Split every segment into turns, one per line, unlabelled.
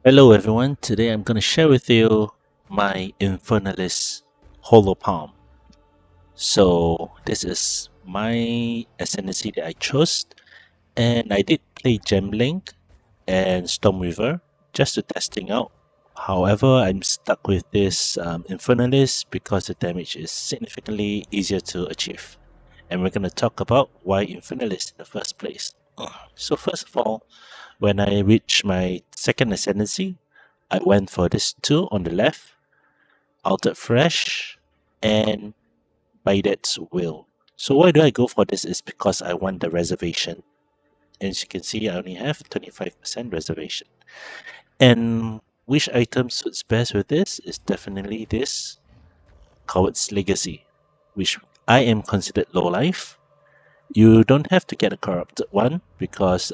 Hello everyone, today I'm going to share with you my Infernalist Hollow Palm. So this is my ascendancy that I chose, and I did play Gemlink and Stormweaver just to testing out. However, I'm stuck with this Infernalist because the damage is significantly easier to achieve. And we're going to talk about why Infernalist in the first place. So first of all, when I reached my second ascendancy, I went for this two on the left, Altered Fresh, and Baidet's Will. So why do I go for this is because I want the reservation. As you can see, I only have 25% reservation. And which item suits best with this is definitely this Coward's Legacy, which I am considered low life. You don't have to get a corrupted one because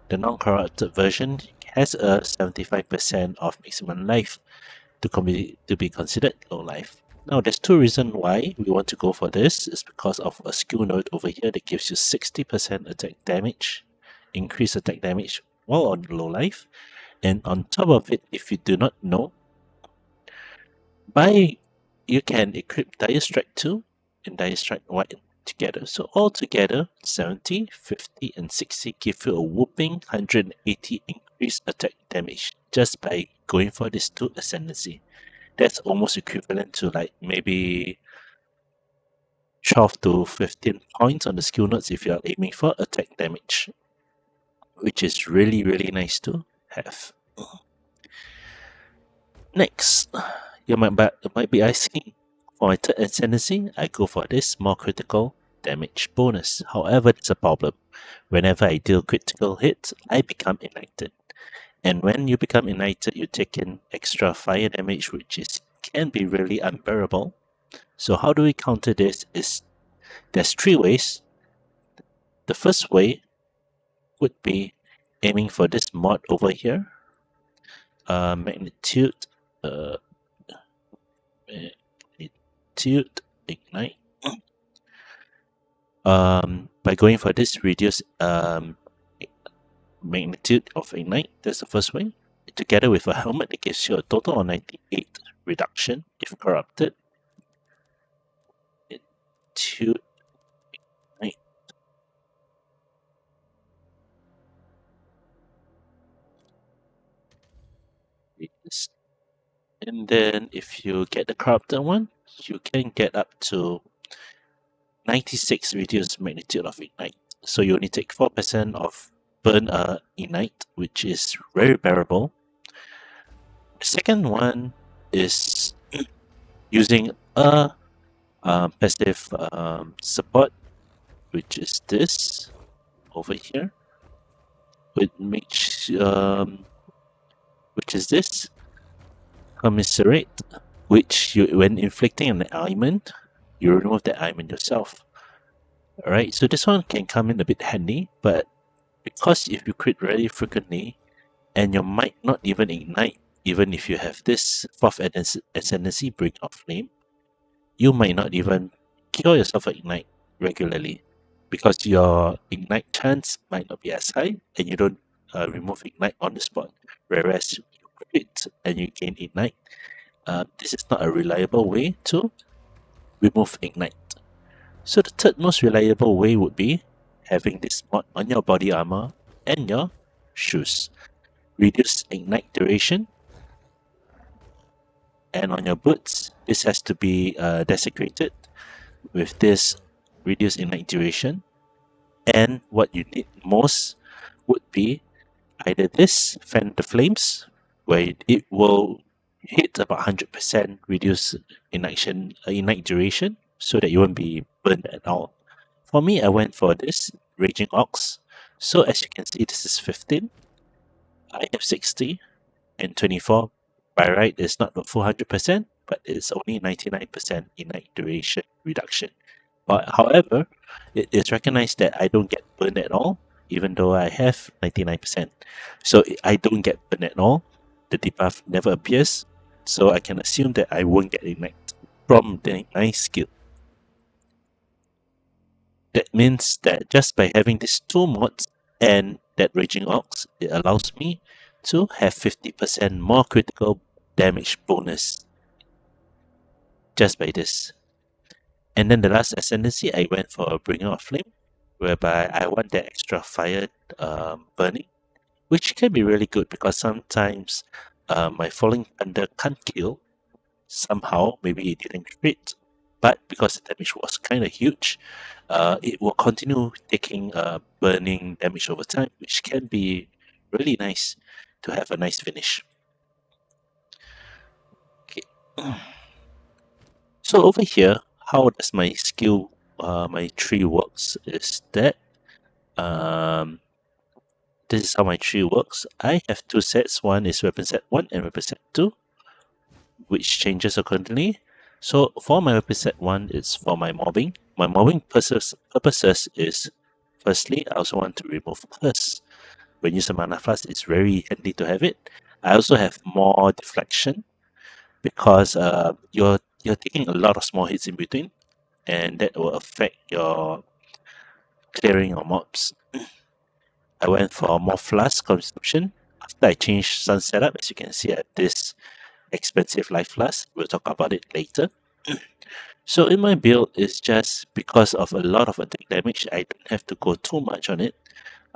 the non-corrupted version has a 75% of maximum life to be considered low life. Now, there's two reasons why we want to go for this. Is because of a skill node over here that gives you 60% attack damage, increased attack damage while on low life. And on top of it, if you do not know, you can equip Dire Strike 2 and Dire Strike 1 together. So all together, 70, 50, and 60 give you a whooping 180 increased attack damage just by going for this two ascendancy. That's almost equivalent to like maybe 12 to 15 points on the skill notes if you are aiming for attack damage, which is really nice to have. Next, you might be asking, for my third ascendancy, I go for this more critical damage bonus. However, there's a problem. Whenever I deal critical hits, I become ignited. And when you become ignited, you take in extra fire damage, can be really unbearable. So how do we counter this? There's three ways. The first way would be aiming for this mod over here. Magnitude ignite. By going for this reduce magnitude of ignite, that's the first way. Together with a helmet, it gives you a total of 98 reduction if corrupted. To ignite. And then if you get the corrupted one, you can get up to 96 reduced magnitude of ignite. So you only take 4% of burn ignite, which is very bearable. The second one is using a passive support, which is this over here, which is this commiserate, which when inflicting an ailment, you remove the ailment yourself. Alright, so this one can come in a bit handy, but because if you crit really frequently, and you might not even ignite, even if you have this fourth ascendancy Bring of Flame, you might not even cure yourself of ignite regularly, because your ignite chance might not be as high, and you don't remove ignite on the spot. Whereas you crit and you gain ignite, this is not a reliable way to remove ignite. So the third most reliable way would be having this mod on your body armor and your shoes. Reduce ignite duration, and on your boots, this has to be desecrated with this reduced ignite duration. And what you need most would be either this Fan the Flames, where it will hit about 100% reduce ignite duration, so that you won't be burned at all. For me, I went for this Raging Ox. So as you can see, this is 15. I have 60 and 24. By right, it's not the full 100%, but it's only 99% ignite duration reduction. But however, it is recognized that I don't get burned at all, even though I have 99%. So I don't get burned at all. The debuff never appears, so I can assume that I won't get ignite from the ignite skill. That means that just by having these two mods and that Raging Ox, it allows me to have 50% more critical damage bonus just by this. And then the last ascendancy, I went for a Bringer of Flame, whereby I want that extra fire burning, which can be really good because sometimes my Falling Thunder can't kill. Somehow, maybe it didn't crit, but because the damage was kind of huge, it will continue taking burning damage over time, which can be really nice to have a nice finish. Okay. So over here, how does my skill, my tree works is that this is how my tree works. I have two sets. One is weapon set 1 and weapon set 2, which changes accordingly. So for my weapon set 1, it's for my mobbing. My mobbing purposes is, firstly, I also want to remove curse. When you use a mana flask, it's very handy to have it. I also have more deflection because you're taking a lot of small hits in between, and that will affect your clearing your mobs. I went for more flask consumption. After I changed sun setup, as you can see, I have this expensive life flask. We'll talk about it later. So in my build, it's just because of a lot of attack damage, I don't have to go too much on it.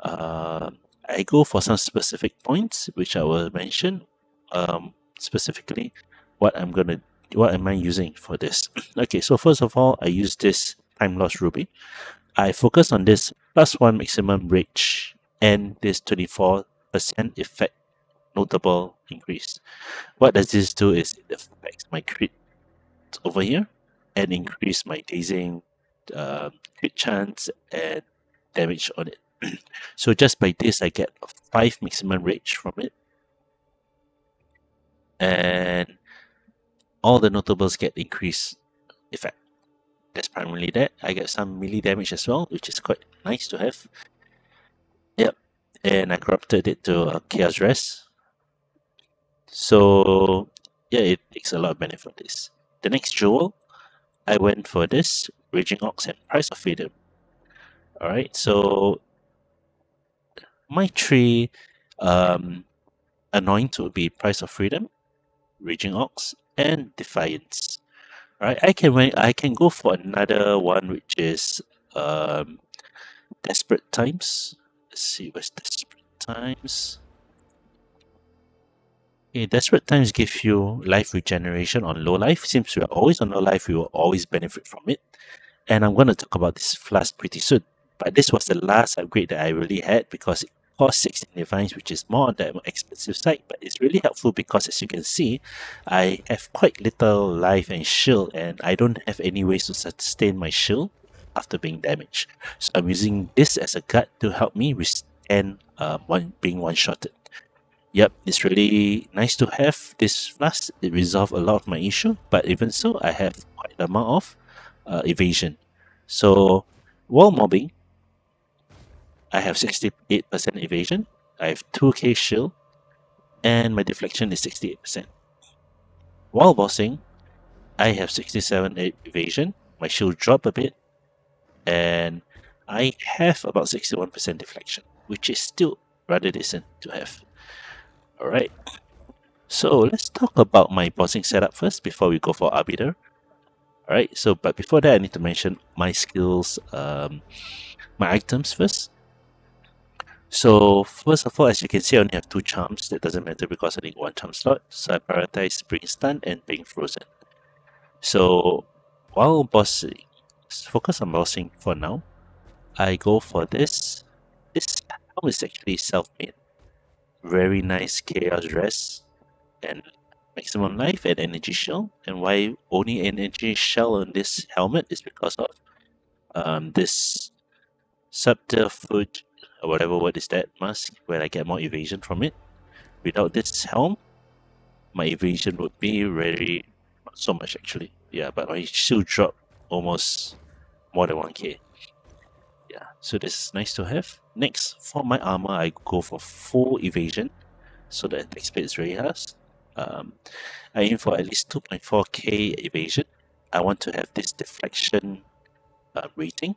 I go for some specific points, which I will mention specifically what am I using for this. Okay, so first of all, I use this Time Lost Ruby. I focus on this +1 maximum rage and this 24% effect notable increase. What does this do is it affects my crit over here and increase my dazing crit chance and damage on it. So just by this, I get 5 maximum rage from it. And all the notables get increased effect. That's primarily that. I get some melee damage as well, which is quite nice to have. Yep. And I corrupted it to a Chaos Rest. So yeah, it takes a lot of benefit from this. The next jewel, I went for this Raging Ox and Price of Freedom. Alright, so my three anoints would be Price of Freedom, Raging Ox, and Defiance. Right, I can go for another one which is Desperate Times. Let's see, where's Desperate Times? Okay, Desperate Times give you life regeneration on low life. Since we are always on low life, we will always benefit from it. And I'm going to talk about this flask pretty soon. But this was the last upgrade that I really had because it cost 16 Defiance, which is more on the expensive side. But it's really helpful because, as you can see, I have quite little life and shield, and I don't have any ways to sustain my shield after being damaged. So I'm using this as a guard to help me withstand being one-shotted. Yep, it's really nice to have this flask. It resolves a lot of my issue, but even so, I have quite an amount of evasion. So while mobbing, I have 68% evasion, I have 2k shield, and my deflection is 68%. While bossing, I have 67 evasion, my shield dropped a bit, and I have about 61% deflection, which is still rather decent to have. Alright, so let's talk about my bossing setup first before we go for Arbiter. Alright, so but before that I need to mention my skills, my items first. So first of all, as you can see, I only have 2 charms. That doesn't matter because I need 1 charm slot. So I prioritize being stunned and being frozen. So while bossing, focus on bossing for now. I go for this. This helm is actually self-made. Very nice chaos rest and maximum life and energy shell. And why only energy shell on this helmet is because of this subterfuge, or whatever word is that, mask, where I get more evasion from it. Without this helm, my evasion would be very, not so much actually. Yeah, but my shield drop almost more than 1k. Yeah, so this is nice to have. Next, for my armor, I go for full evasion, so the attack speed is very fast. I aim for at least 2.4k evasion. I want to have this deflection rating,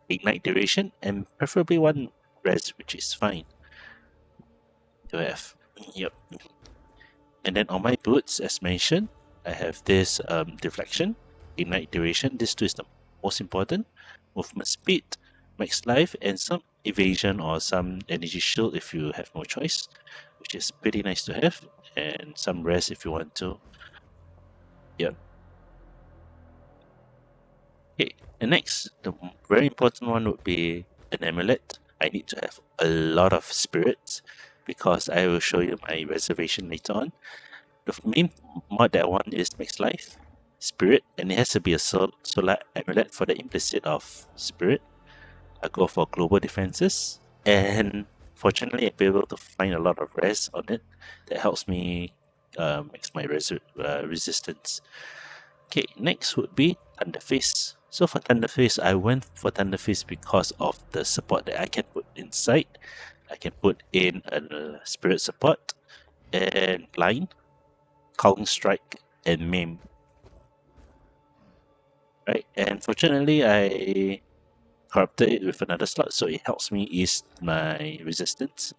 ignite duration, and preferably 1 res, which is fine to have. Yep. And then on my boots, as mentioned, I have this deflection, ignite duration. This two is the most important. Movement speed, max life, and some evasion or some energy shield if you have no choice, which is pretty nice to have. And some rest if you want to. Yep. Okay, and next, the very important one would be an amulet. I need to have a lot of spirits because I will show you my reservation later on. The main mod that I want is max life, spirit, and it has to be a solar amulet for the implicit of spirit. I go for global defenses, and fortunately, I've been able to find a lot of res on it that helps me max my resistance. Okay, next would be Thunderface. So for Thunderface, I went for Thunderface because of the support that I can put inside. I can put in a spirit support and blind, calling strike, and maim. Right, and fortunately, I corrupted it with another slot, so it helps me ease my resistance.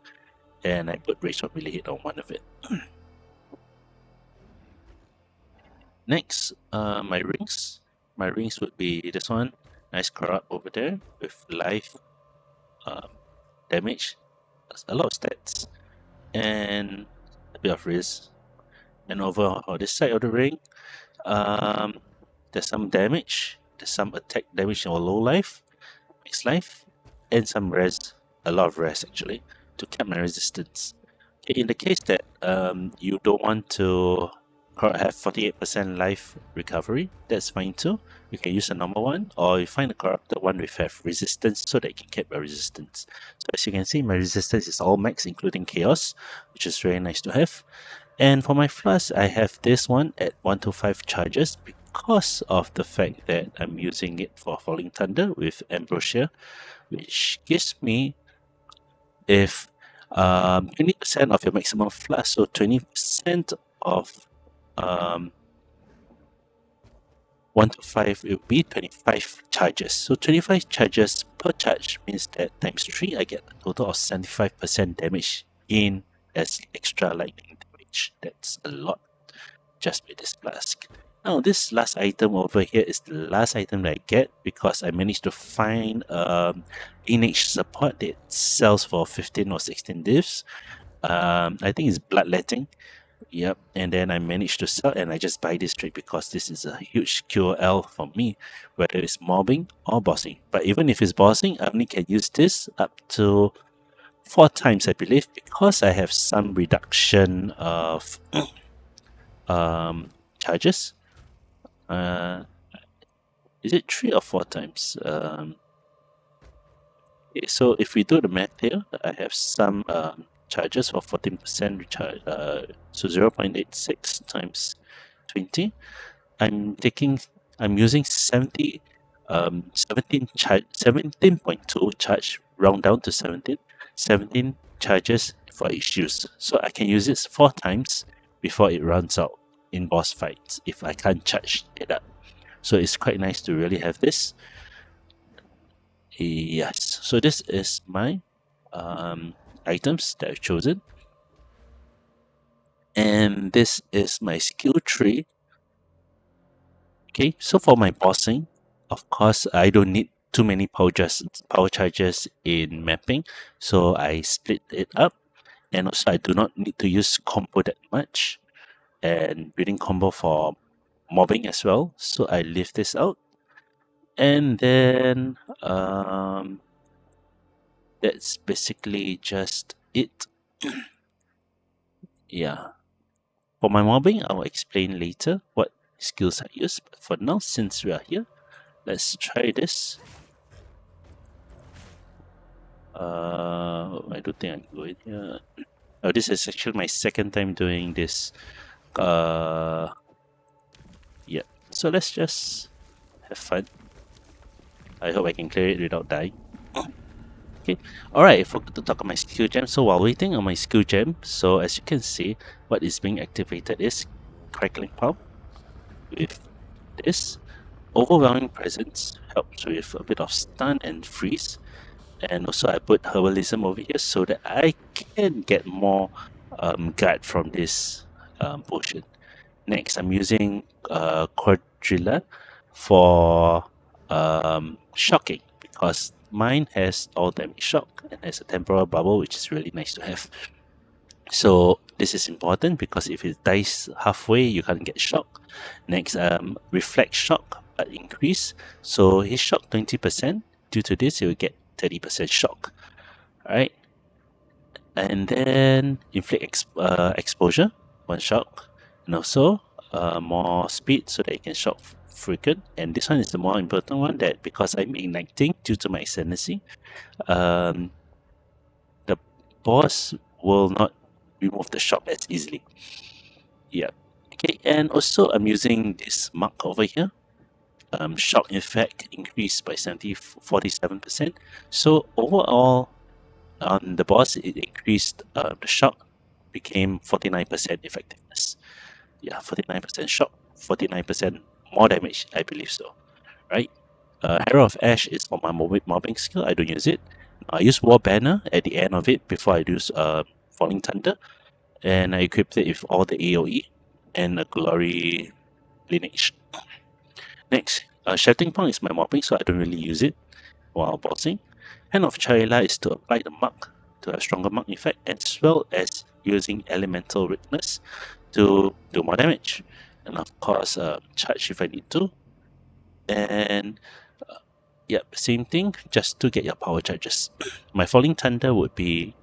And I put rage on melee hit on one of it. Next, my rings. My rings would be this one, nice corrupt over there with life, damage, a lot of stats, and a bit of risk. And over on this side of the ring, there's some damage, there's some attack damage or low life, max life, and some res, a lot of res actually, to cap my resistance. Okay, in the case that you don't want to have 48% life recovery, that's fine too. You can use a normal one, or you find a corrupted one with have resistance so that you can cap your resistance. So as you can see, my resistance is all max, including chaos, which is very nice to have. And for my flask, I have this one at 125 charges because of the fact that I'm using it for Falling Thunder with Ambrosia, which gives me, if 20% of your maximum flask, so 20% of 1 to 5 will be 25 charges. So 25 charges per charge means that times 3 I get a total of 75% damage in as extra lightning damage. That's a lot just with this flask. Now this last item over here is the last item that I get because I managed to find lineage support that sells for 15 or 16 divs. I think it's bloodletting. Yep, and then I managed to sell and I just buy this trade because this is a huge QOL for me, whether it's mobbing or bossing. But even if it's bossing, I only can use this up to 4 times, I believe, because I have some reduction of charges. Is it 3 or 4 times? Okay, so if we do the math here, I have some charges for 14% recharge, so 0.86 times 20. I'm using 17.2 charge, round down to 17 charges for each use. So I can use it 4 times before it runs out in boss fights if I can't charge it up. So it's quite nice to really have this. Yes, so this is my items that I've chosen, and this is my skill tree. Okay, so for my bossing, of course, I don't need too many power charges in mapping, so I split it up, and also I do not need to use combo that much, and building combo for mobbing as well, so I leave this out. And then that's basically just it. Yeah. For my mobbing, I'll explain later what skills I use. But for now, since we are here, let's try this. I don't think I can go in here. Oh, this is actually my second time doing this. Yeah. So let's just have fun. I hope I can clear it without dying. Okay, alright, I forgot to talk about my skill gem. So while waiting on my skill gem, so as you can see, what is being activated is Crackling Palm. With this, Overwhelming Presence helps with a bit of stun and freeze. And also I put Herbalism over here so that I can get more guard from this potion. Next, I'm using Quadrilla for shocking, because mine has all damage shock and has a temporal bubble, which is really nice to have. So this is important because if it dies halfway, you can't get shock. Next, reflect shock increase. So his shock 20%. Due to this, he will get 30% shock. Alright. And then inflict exposure, one shock. And also more speed so that you can shock frequent. And this one is the more important one, that because I'm igniting due to my ascendancy, the boss will not remove the shock as easily. Yeah. Okay, and also I'm using this mark over here. Shock effect increased by 47%. So overall, on the boss, it increased the shock, became 49% effectiveness. Yeah, 49% shock, 49% more damage, I believe so. Right? Herald of Ash is for my mobbing skill. I don't use it. I use War Banner at the end of it before I use Falling Thunder, and I equipped it with all the AoE and a Glory lineage. Next, Sheltering Point is my mobbing, so I don't really use it while bossing. Hand of Charila is to apply the mark to have stronger mark effect, as well as using elemental weakness to do more damage. And of course, charge if I need to. And yep, same thing, just to get your power charges. My Falling Thunder would be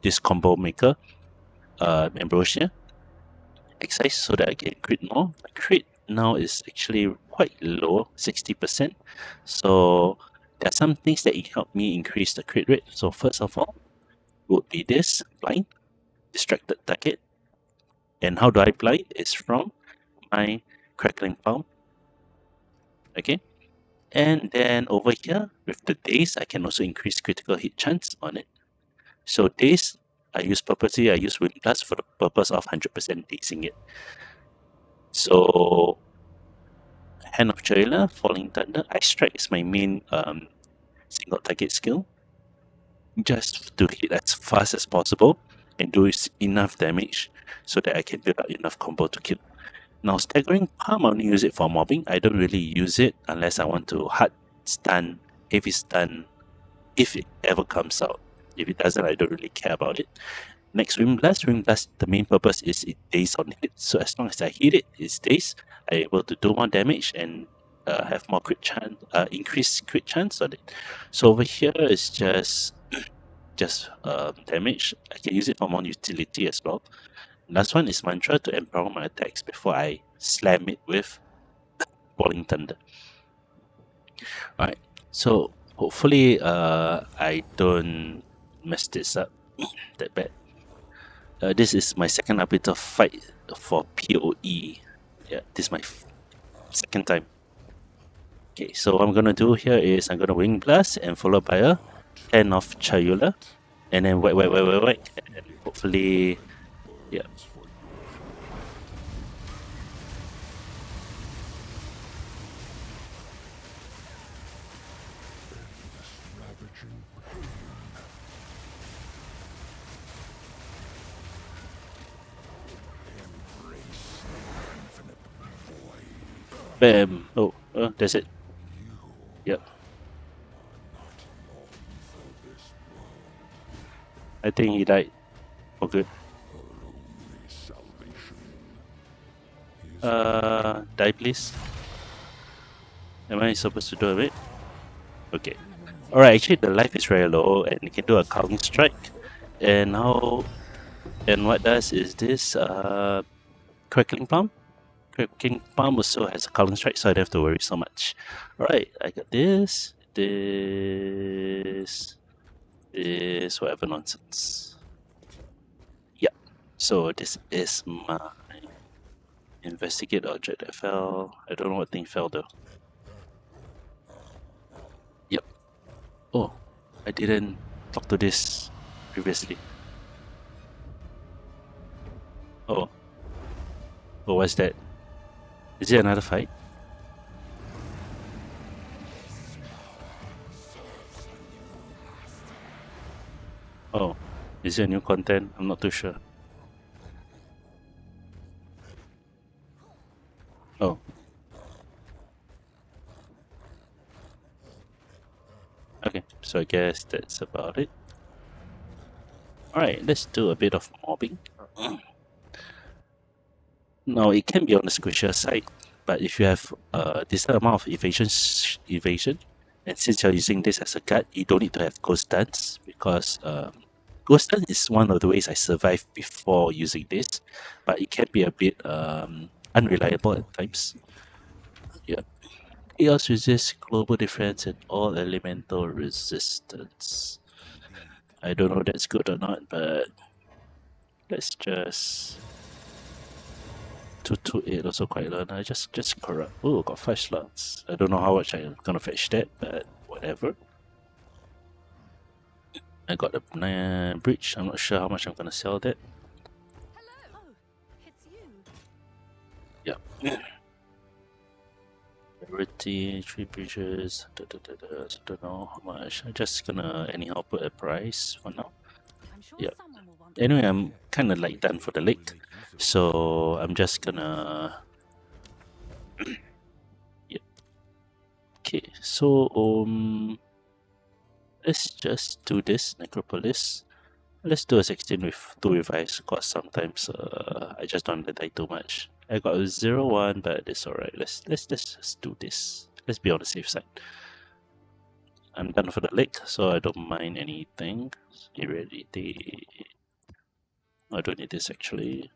this combo maker, Ambrosia, Excise, so that I can crit more. My crit now is actually quite low, 60%. So there are some things that help me increase the crit rate. So first of all, would be this blind, distracted target. And how do I blind? It's from my crackling palm. Okay. And then over here, with the daze, I can also increase critical hit chance on it. So daze, I use purposely, I use Wind Blast for the purpose of 100% dazing it. So Hand of Charila, Falling Thunder, icestrike is my main single target skill. Just to hit as fast as possible and do enough damage so that I can build up enough combo to kill. Now, Staggering Palm, I only use it for mobbing. I don't really use it unless I want to hard stun, heavy stun, if it ever comes out. If it doesn't, I don't really care about it. Next, Wind Blast. Wind Blast, the main purpose is it daze on hit. So as long as I hit it, it's daze. I'm able to do more damage and have more crit chance, increased crit chance on it. So over here is just damage. I can use it for more utility as well. Last one is Mantra to empower my attacks before I slam it with Falling Thunder. Alright, so hopefully I don't mess this up that bad. This is my second Arbiter fight for POE. Yeah, this is my second time. Okay, so what I'm gonna do here is I'm gonna Wing Blast and followed by a Hand of Charila, and then whack, and hopefully, yeah. Bam! Oh, that's it. Yep. I think he died. Oh, good. Die please. Am I supposed to do it? Okay. Alright, actually the life is very low and you can do a calming strike. And how, and what does is this Crackling Palm? Crackling Palm also has a calming strike, so I don't have to worry so much. Alright, I got this, whatever nonsense. Yeah, so this is my investigate object that fell. I don't know what thing fell though. Yep. Oh, I didn't talk to this previously. Oh. Oh, what's that? Is it another fight? Oh, is it a new content? I'm not too sure. Oh. Okay, so I guess that's about it. Alright, let's do a bit of mobbing. Now, it can be on the squishier side, but if you have this amount of evasion, and since you're using this as a card, you don't need to have ghost dance, because ghost dance is one of the ways I survived before using this, but it can be a bit unreliable at times. Yeah. Chaos resists global defense and all elemental resistance. I don't know if that's good or not, but let's just 228 also quite low. I just corrupt. Oh, got 5 slots. I don't know how much I'm gonna fetch that, but whatever. I got a bridge. I'm not sure how much I'm gonna sell that.
Hello. Oh, it's you.
Yeah. Rarity, 3 bridges. I don't know how much. I'm just gonna anyhow put a price for now.
I'm sure
Yeah.
someone will want
Anyway, I'm kind of like done for the lake, so I'm just gonna. Yeah. Okay, so let's just do this necropolis. Let's do a 16 with 2 revives, cause sometimes I just don't want to die too much. I got a 0-1, but it's alright. Let's just do this. Let's be on the safe side. I'm done for the lake, so I don't mind anything. Irradiate. I don't need this actually.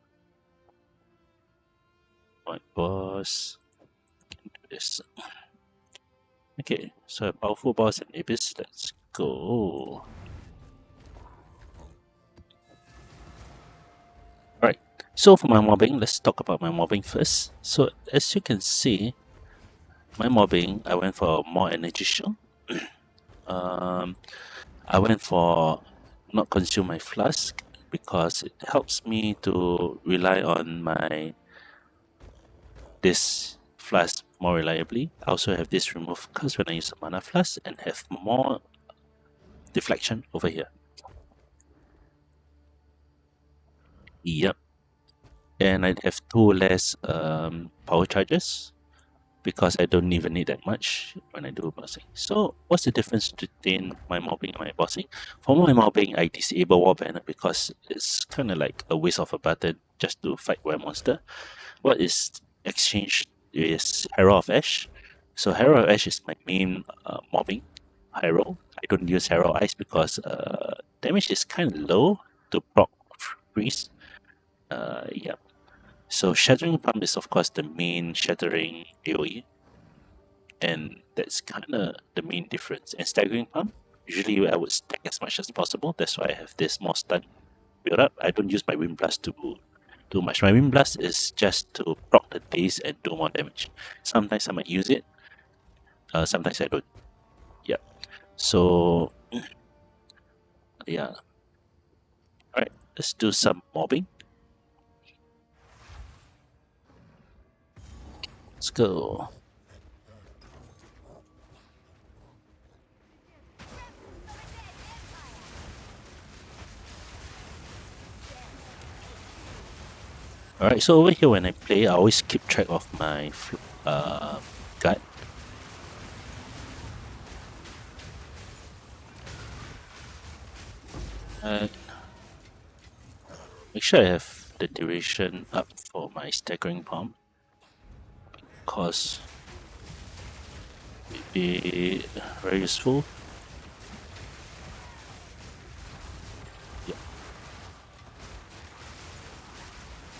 My boss. Can do this. Okay, so a powerful boss and Abyss. Let's go. Alright, so for my mobbing, let's talk about my mobbing first. So as you can see, my mobbing, I went for more energy shield. I went for not consume my flask because it helps me to rely on my this flask more reliably. I also have this remove curse when I use a mana flask and have more deflection over here. Yep. And I have 2 less power charges because I don't even need that much when I do bossing. So what's the difference between my mobbing and my bossing? For my mobbing, I disable War Banner because it's kind of like a waste of a button just to fight one monster. What is exchanged is Herald of Ash. So Herald of Ash is my main mobbing Herald. I don't use Herald Ice because damage is kind of low to proc freeze. Yeah. So Shattering Pump is of course the main shattering AoE, and that's kind of the main difference. And Staggering Pump, usually I would stack as much as possible. That's why I have this more stun build up. I don't use my Wind Blast to do much. My Wind Blast is just to proc the daze and do more damage. Sometimes I might use it, sometimes I don't. Yeah. So yeah. Alright, let's do some mobbing. Let's go. Alright, so over here when I play, I always keep track of my guard. Make sure I have the duration up for my staggering pump, because it'd be very useful. Yeah.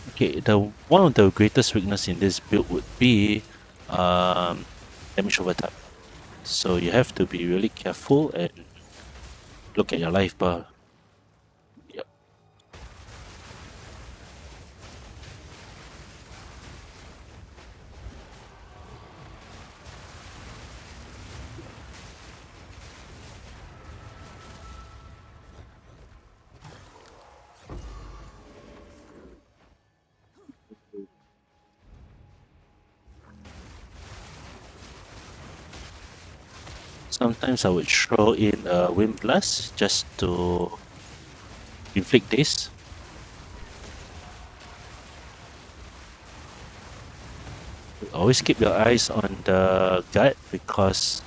Okay, one of the greatest weakness in this build would be damage over time. So you have to be really careful and look at your life bar. Yep. Sometimes I would throw in a Wind Blast just to inflict this. Always keep your eyes on the gut because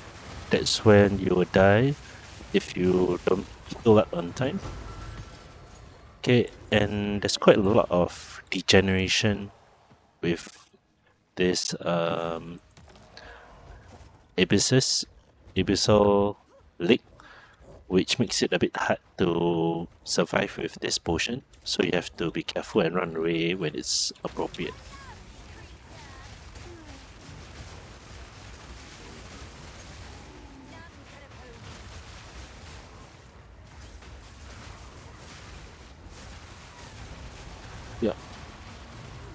that's when you will die if you don't heal up on time. Okay, and there's quite a lot of degeneration with this abyssal lake, which makes it a bit hard to survive with this potion. So you have to be careful and run away when it's appropriate. Yeah.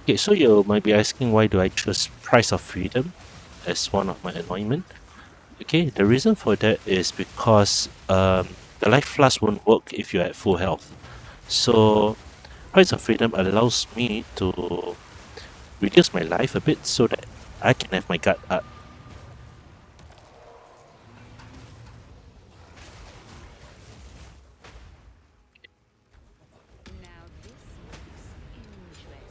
Okay, so you might be asking why do I choose Price of Freedom as one of my anointment? Okay, the reason for that is because the life flask won't work if you're at full health. So Price of Freedom allows me to reduce my life a bit so that I can have my gut up.
Now this looks interesting.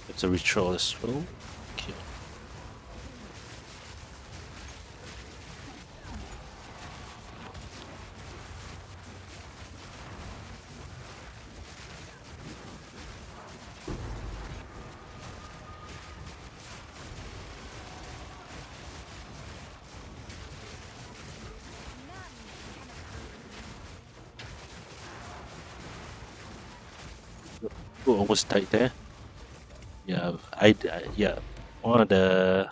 It's a ritual as well. Okay. Oh, almost died there. Yeah, yeah, one of the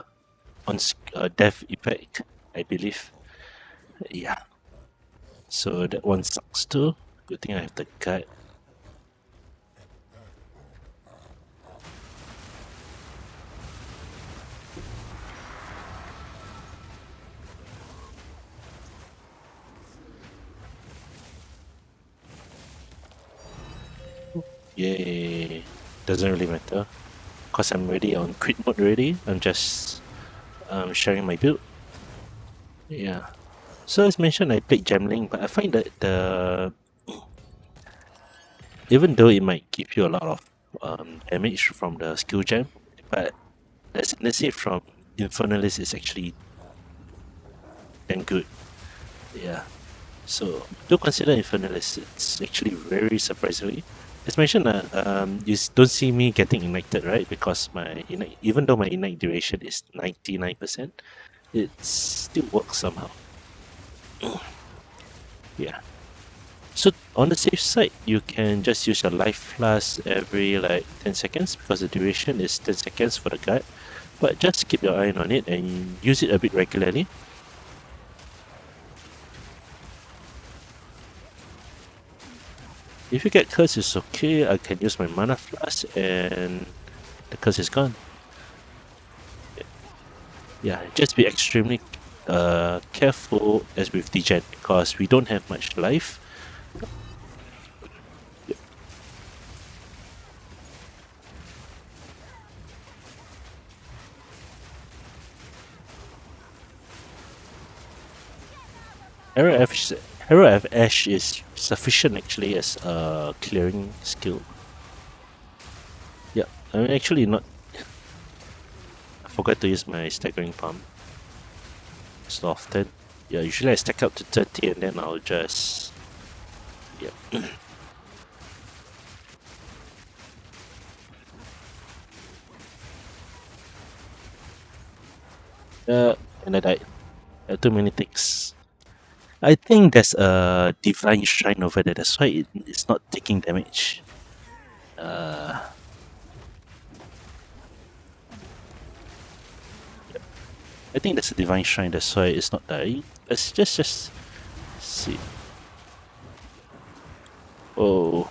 on death effect, I believe. Yeah, so that one sucks too. Good thing I have the gut. Yay! Doesn't really matter, cause I'm already on quit mode already. I'm just sharing my build. Yeah. So as mentioned, I played Gemling, but I find that the even though it might give you a lot of damage from the skill gem, but the ascendancy from Infernalist is actually damn good. Yeah. So do consider Infernalist. It's actually very surprisingly. As mentioned, don't see me getting ignited, right? Because my ignite, even though my ignite duration is 99%, it still works somehow. Yeah. So on the safe side, you can just use your life flask every like 10 seconds because the duration is 10 seconds for the guard. But just keep your eye on it and use it a bit regularly. If you get curse, it's okay. I can use my mana flask and the curse is gone. Yeah, just be extremely careful as with degen because we don't have much life. Arrow of Ash is sufficient actually as a clearing skill. Yeah, I'm actually not. I forgot to use my staggering palm so often. Yeah, usually I stack up to 30 and then I'll just. Yeah. And I died. Too many things. I think there's a divine shrine over there. That's why it's not taking damage. I think that's a divine shrine, that's why it's not dying. Let's just see. Oh.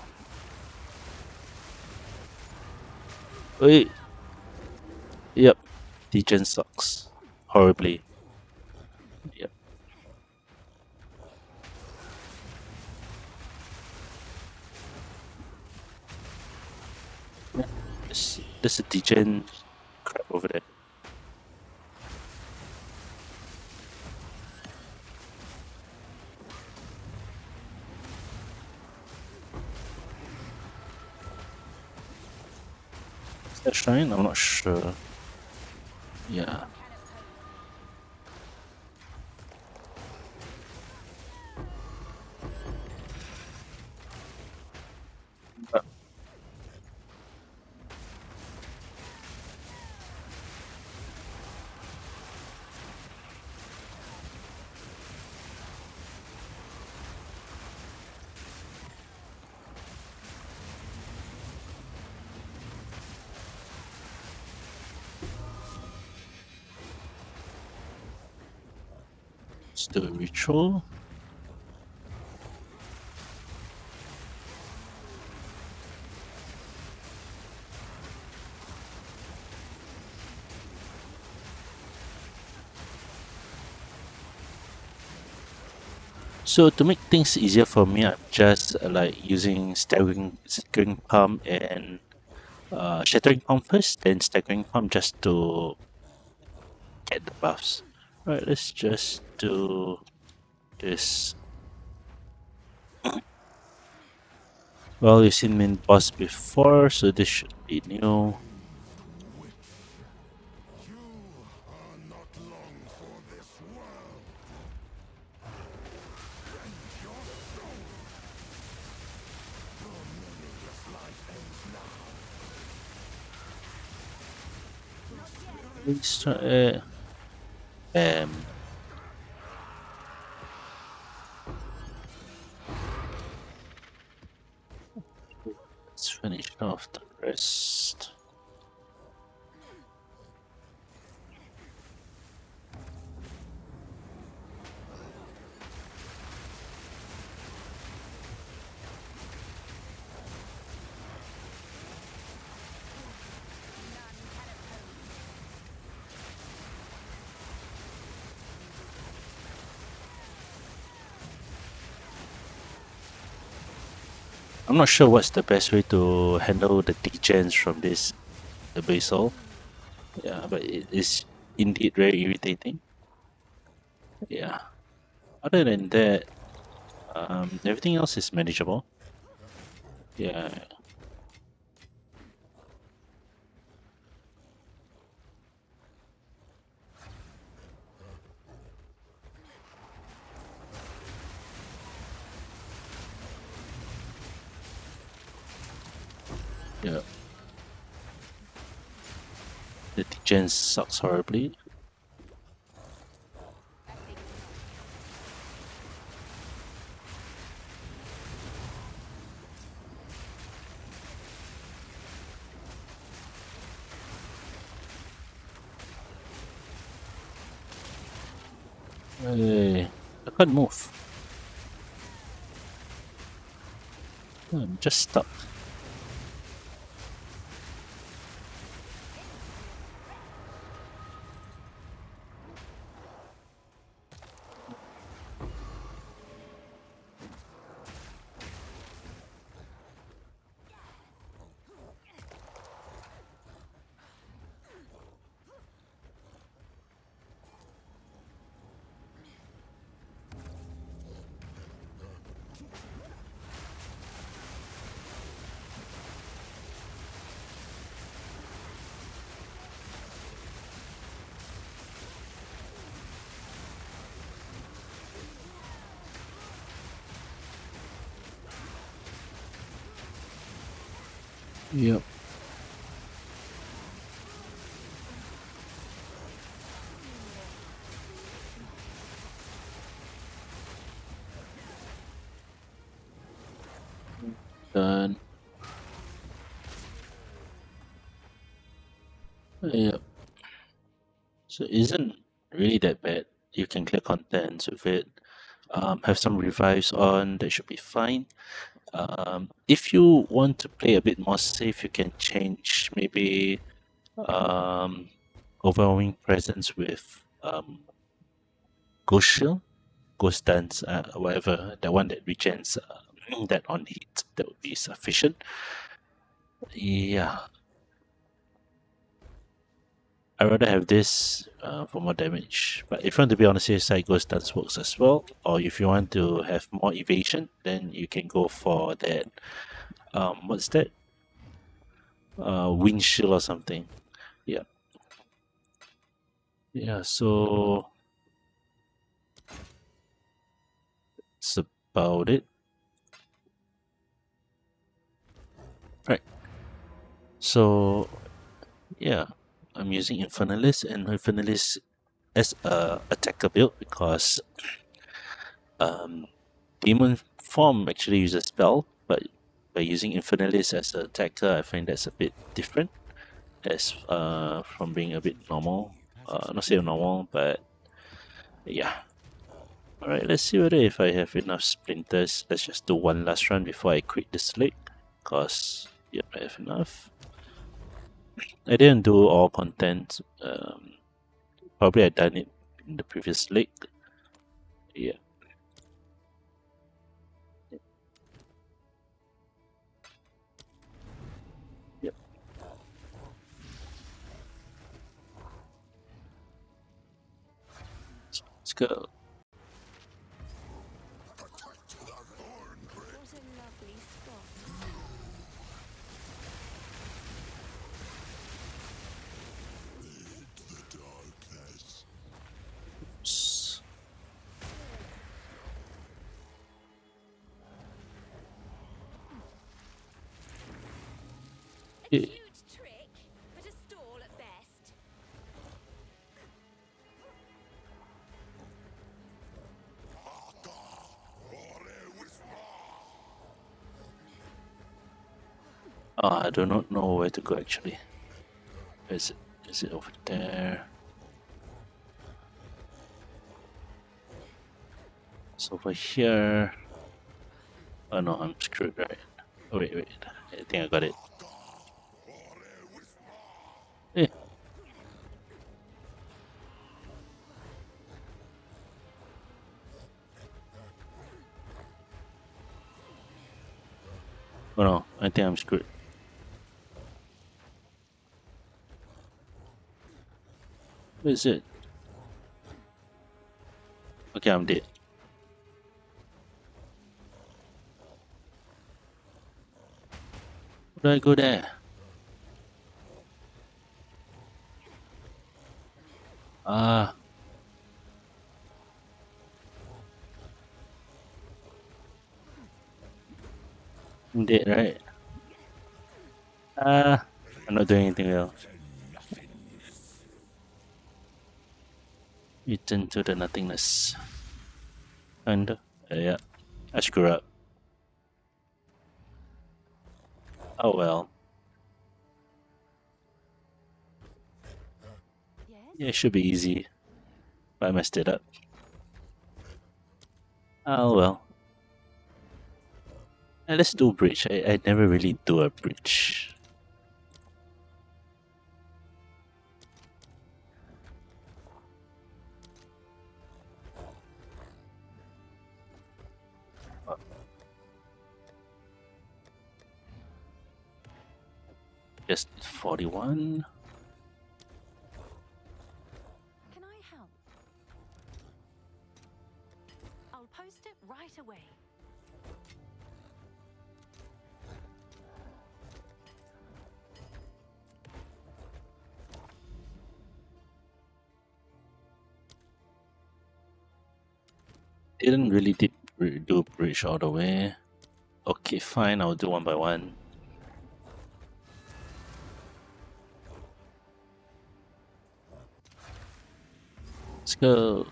Wait. Yep. Degen sucks. Horribly. Yep. There's a degen crap over there. Is that shrine? I'm not sure. Yeah. Let's do a ritual. So to make things easier for me, I'm just like using staggering palm and shattering palm first, then staggering palm just to get the buffs. Right, let's just do this. Well, you've seen main boss before, so this should be new. Let's try, let's finish off the rest. I'm not sure what's the best way to handle the degens from this abyssal. Yeah, but it is indeed very irritating. Yeah. Other than that, everything else is manageable. Yeah. Yeah. The degen sucks horribly. Hey, I can't move. I'm just stuck. Yep. Done. Yep. So isn't really that bad. You can clear contents with it. Have some revives on, that should be fine. If you want to play a bit more safe, you can change maybe um, overwhelming presence with Ghost Shield, Ghost Dance, whatever, the one that regens that on hit, that would be sufficient. Yeah, I'd rather have this for more damage. But if you want to be on the safe side, Ghost Dance works as well. Or if you want to have more evasion, then you can go for that. What's that? Windshield or something. Yeah. Yeah, so that's about it. Right. So yeah, I'm using Infernalist, and Infernalist as a attacker build because Demon Form actually uses spell, but by using Infernalist as an attacker, I find that's a bit different as from being a bit normal. Not say normal, but yeah. Alright, let's see whether if I have enough splinters. Let's just do one last run before I quit this lake. Cause yep, I have enough. I didn't do all content. Probably I done it in the previous lake. Yeah. Yep. Let's go.
What a lovely spot.
S-
A
eh,
cute trick, but a stall at best.
I do not know where to go actually. Is it? Is it over there? It's over here. Oh no, I'm screwed, right? Oh, wait, wait. I think I got it. Eh. Oh no, I think I'm screwed. Where is it? Okay, I'm dead. How do I go there? Ah, I'm dead, right? Ah, I'm not doing anything well. Return to the nothingness. Kinda. Yeah, I screw up. Oh well.
Yes?
Yeah, it should be easy. But I messed it up. Oh well. Let's do bridge. I never really do a bridge. Just 41.
Can I help? I'll post it right away.
Didn't really do bridge all the way. Okay, fine. I'll do one by one. Let's go.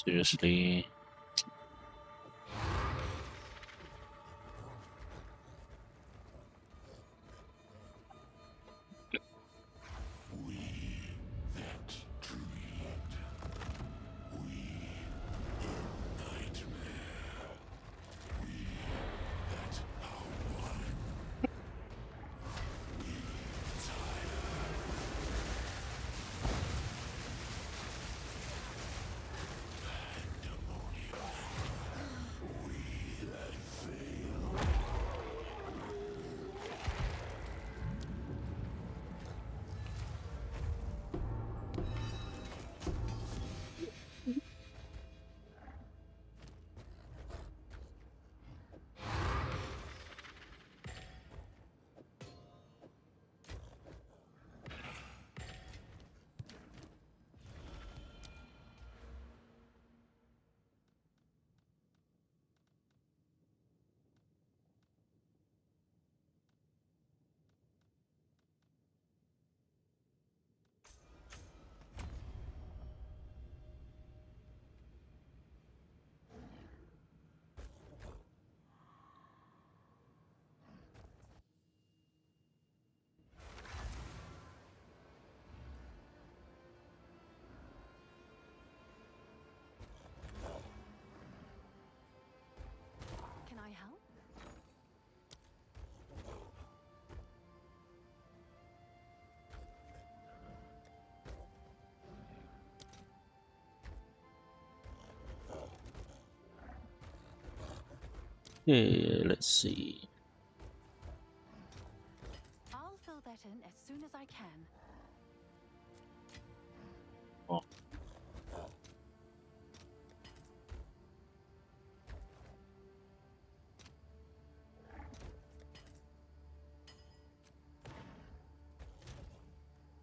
Seriously.
Can I help?
Okay, let's see.
I'll fill that in as soon as I can.
Oh,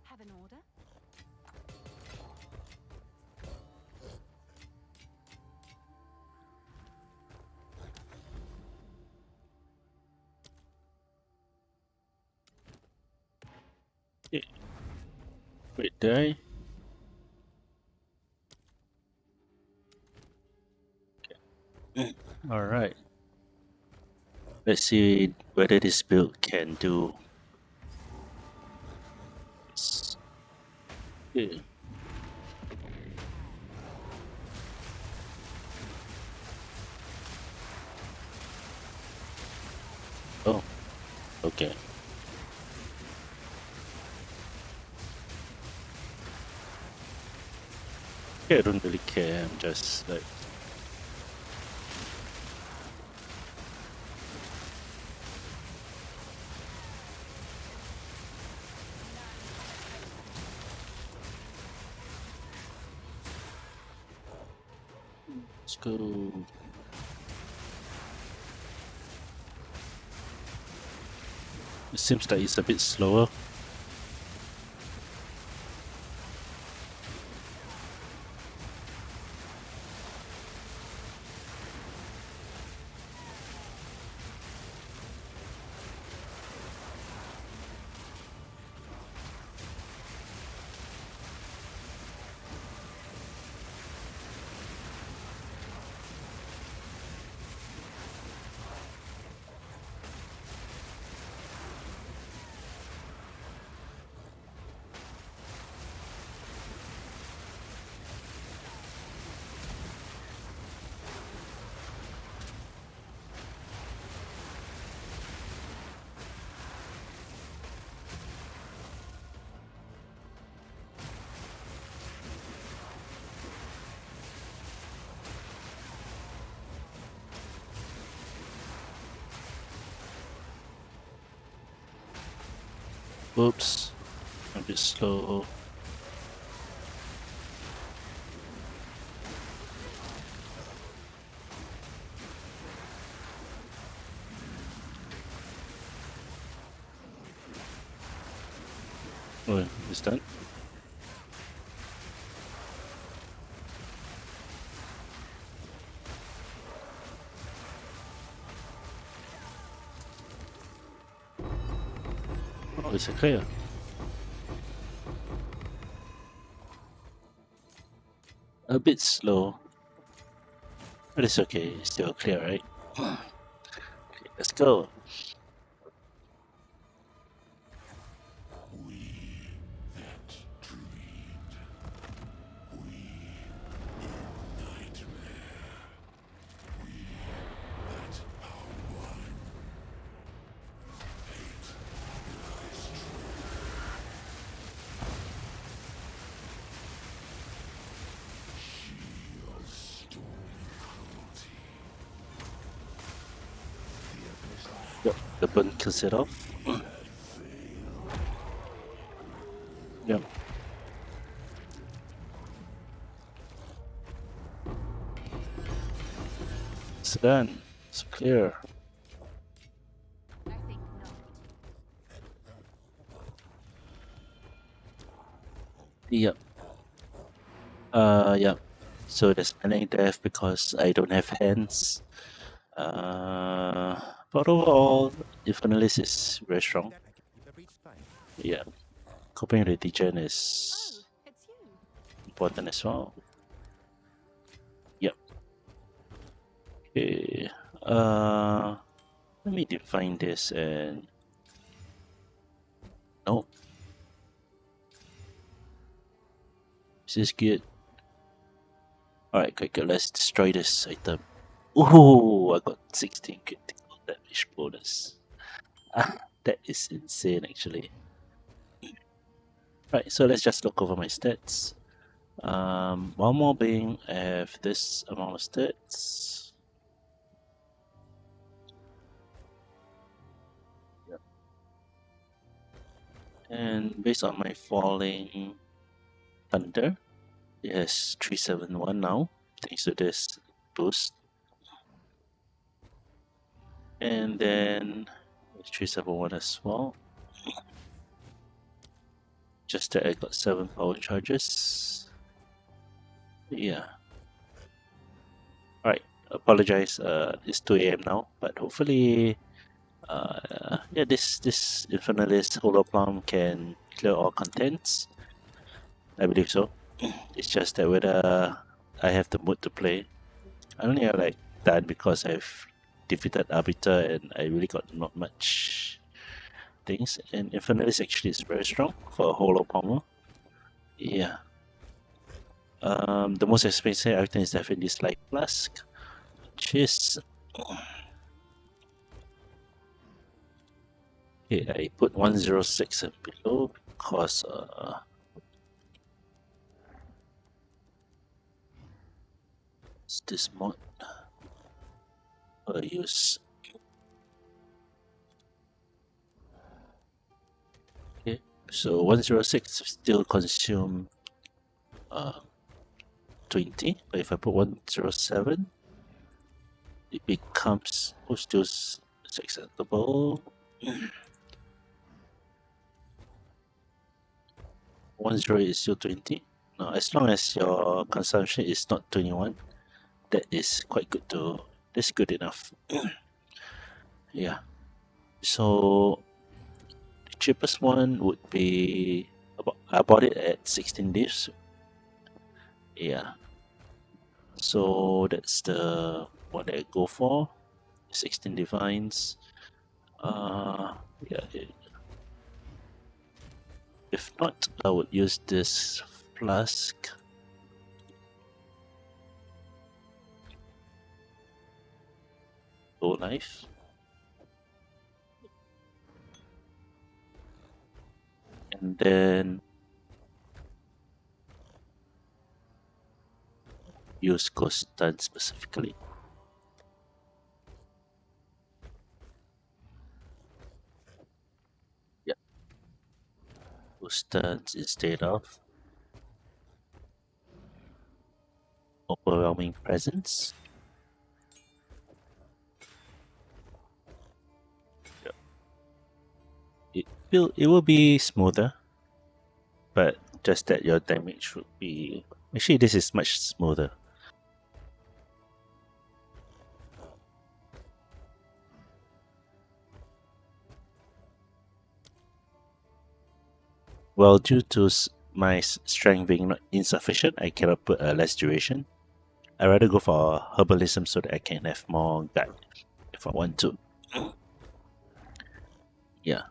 Have an order?
yeah. Wait, did I? Alright. Let's see whether this build can do this. Yeah. Oh, okay. Yeah, I don't really care. I'm just like, let's go. It seems like it's a bit slower. Oops, a bit slow. Oh, it's done. Oh, it's a clear. A bit slow. But it's okay, it's still clear, right? Okay, let's go. Yep, the burn kills it off. Yep. It's done. It's clear.
I think not.
Yep. Yep. So there's panic death because I don't have hands. But overall, Infernalist is very strong. Yeah. Coping with regen
Oh,
is
it's you.
important as well. Yep. Okay. Let me define this and no. This is good. Alright, good. Let's destroy this item. Ooh, I got 16 critical damage bonus. That is insane actually. Right, so let's just look over my stats. One more being I have this amount of stats. Yep. And based on my falling thunder, it has 371 now, thanks to this boost. And then 371 as well. Just that I got 7 power charges. Yeah. Alright, apologize, it's 2 AM now, but hopefully yeah, this Infernalist Holoplum can clear all contents. I believe so. It's just that whether I have the mood to play. I only have like done because I've defeated Arbiter and I really got not much things. And Infernalist actually is very strong for a Holoplum. Yeah. The most expensive item is definitely this light flask, which is okay. I put 106 and below because it's this mod I use. Okay, so 106 still consume 20, but if I put 107, it becomes still acceptable. 10 is still 20. No, as long as your consumption is not 21, that is quite good to. That's good enough. Yeah. So the cheapest one would be I bought it at 16 divs. Yeah. So that's the one that I go for. 16 divines. Yeah. If not, I would use this flask. Go knife. And then use ghost stun specifically. Yeah. Ghost stuns instead of overwhelming presence. Yeah. It will be smoother, but just that your damage would be. Actually, this is much smoother. Well, due to my strength being not insufficient, I cannot put a less duration. I rather go for herbalism so that I can have more guide if I want to. Yeah.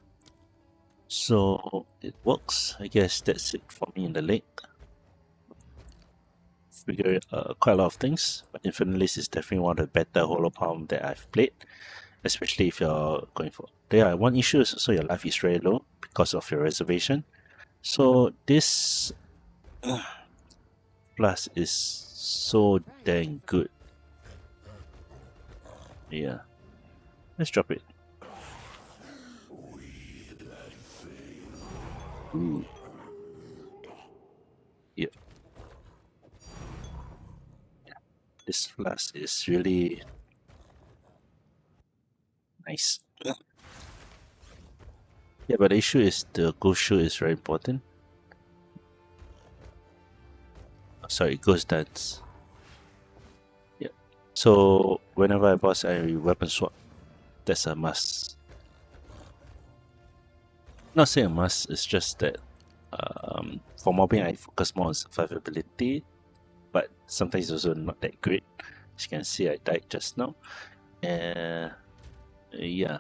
So it works. I guess that's it for me in the lake. Figure quite a lot of things, but Infernalist is definitely one of the better holopalm that I've played, especially if you're going for. Yeah, one issue is also your life is very low because of your reservation. So this plus is so dang good. Yeah. Let's drop it. Ooh. Yep. Yeah. This flask is really nice. Yeah, but the issue is the ghost shoe is very important. Sorry, ghost dance. Yeah. So whenever I boss, I weapon swap. That's a must. Not saying a must, it's just that for mobbing I focus more on survivability, but sometimes it's also not that great. As you can see, I died just now. And yeah,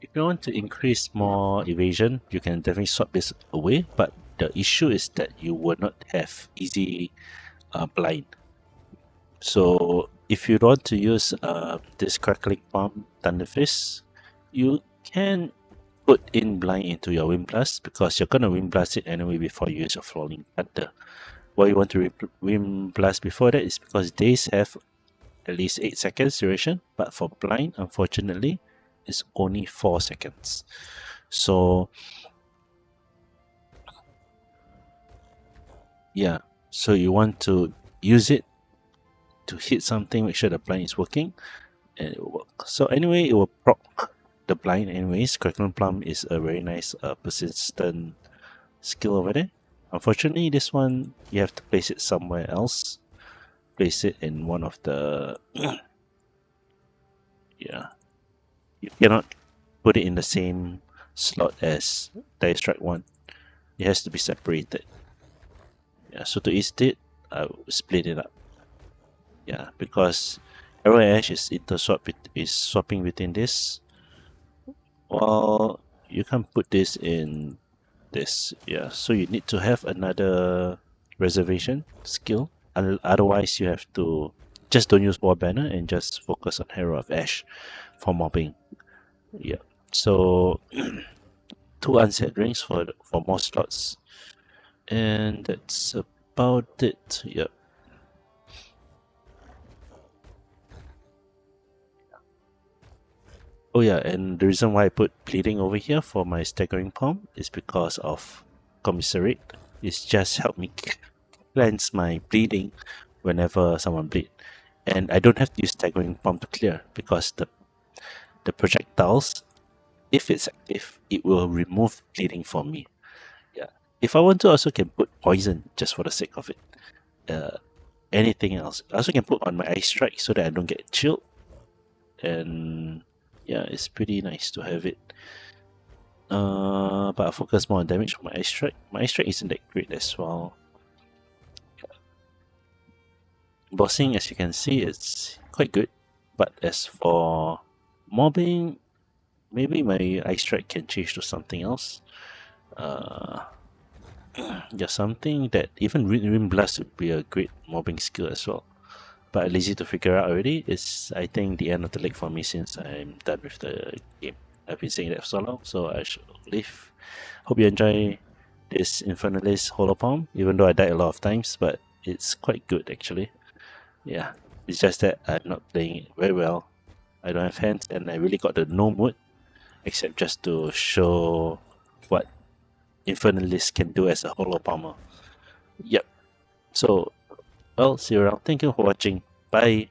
if you want to increase more evasion, you can definitely swap this away, but the issue is that you will not have easy blind. So if you want to use this crackling palm thunder fist, you can put in blind into your wind blast because you're gonna wind blast it anyway before you use your falling thunder. Why you want to wind blast before that is because days have at least 8 seconds duration, but for blind, unfortunately, it's only 4 seconds. So yeah, so you want to use it to hit something, make sure the blind is working, and it will work. So anyway, it will proc the blind anyways. Curriculum Plum is a very nice persistent skill over there. Unfortunately, this one, you have to place it somewhere else. Place it in one of the... yeah. You cannot put it in the same slot as the icestrike one. It has to be separated. Yeah, so to ease it, I will split it up. Yeah, because Arrow Ash is swapping between this. Well, you can't put this in this. Yeah, so you need to have another reservation skill. Otherwise, you have to just don't use War Banner and just focus on Hero of Ash for mobbing. Yeah, so 2 Unset Rings for more slots. And that's about it. Yep. Oh yeah, and the reason why I put bleeding over here for my staggering palm is because of commissariat. It's just help me cleanse my bleeding whenever someone bleed. And I don't have to use staggering palm to clear because the projectiles, if it's active, it will remove bleeding for me. Yeah. If I want to, I also can put poison just for the sake of it. Anything else. I also can put on my icestrike so that I don't get chilled. And yeah, it's pretty nice to have it. But I focus more on damage for my icestrike. My icestrike isn't that great as well. Bossing, as you can see, it's quite good. But as for mobbing, maybe my icestrike can change to something else. Yeah, something that even Wind Blast would be a great mobbing skill as well. But lazy to figure out already. It's, I think, the end of the lake for me since I'm done with the game. I've been saying that for so long, so I should leave. Hope you enjoy this Infernalist Holopalm, even though I died a lot of times, but it's quite good actually. Yeah, it's just that I'm not playing it very well. I don't have hands, and I really got the no mood, except just to show what Infernalist can do as a Holopalmer. Yep. So, well, see you around. Thank you for watching. Bye.